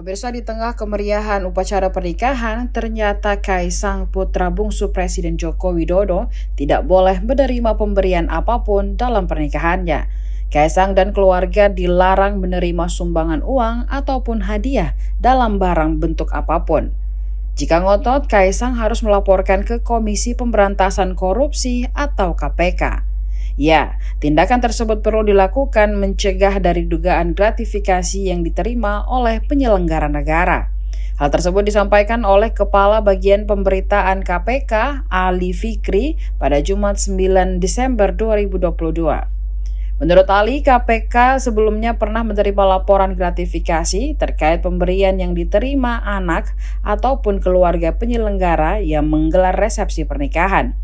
Pemirsa, di tengah kemeriahan upacara pernikahan, ternyata Kaisang putra bungsu Presiden Joko Widodo tidak boleh menerima pemberian apapun dalam pernikahannya. Kaisang dan keluarga dilarang menerima sumbangan uang ataupun hadiah dalam barang bentuk apapun. Jika ngotot, Kaisang harus melaporkan ke Komisi Pemberantasan Korupsi atau KPK. Ya, tindakan tersebut perlu dilakukan mencegah dari dugaan gratifikasi yang diterima oleh penyelenggara negara. Hal tersebut disampaikan oleh Kepala Bagian Pemberitaan KPK, Ali Fikri, pada Jumat 9 Desember 2022. Menurut Ali, KPK sebelumnya pernah menerima laporan gratifikasi terkait pemberian yang diterima anak ataupun keluarga penyelenggara yang menggelar resepsi pernikahan.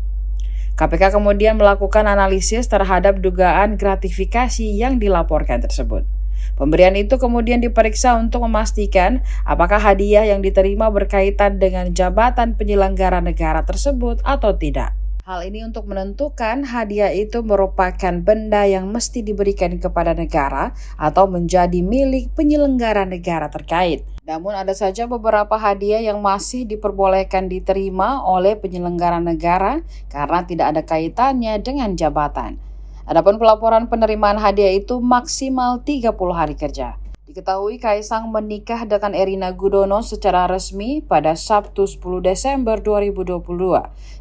KPK kemudian melakukan analisis terhadap dugaan gratifikasi yang dilaporkan tersebut. Pemberian itu kemudian diperiksa untuk memastikan apakah hadiah yang diterima berkaitan dengan jabatan penyelenggara negara tersebut atau tidak. Hal ini untuk menentukan hadiah itu merupakan benda yang mesti diberikan kepada negara atau menjadi milik penyelenggara negara terkait. Namun ada saja beberapa hadiah yang masih diperbolehkan diterima oleh penyelenggara negara karena tidak ada kaitannya dengan jabatan. Adapun pelaporan penerimaan hadiah itu maksimal 30 hari kerja. Diketahui Kaisang menikah dengan Erina Gudono secara resmi pada Sabtu 10 Desember 2022.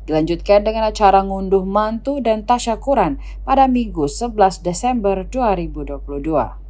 Dilanjutkan dengan acara ngunduh mantu dan tasyakuran pada Minggu 11 Desember 2022.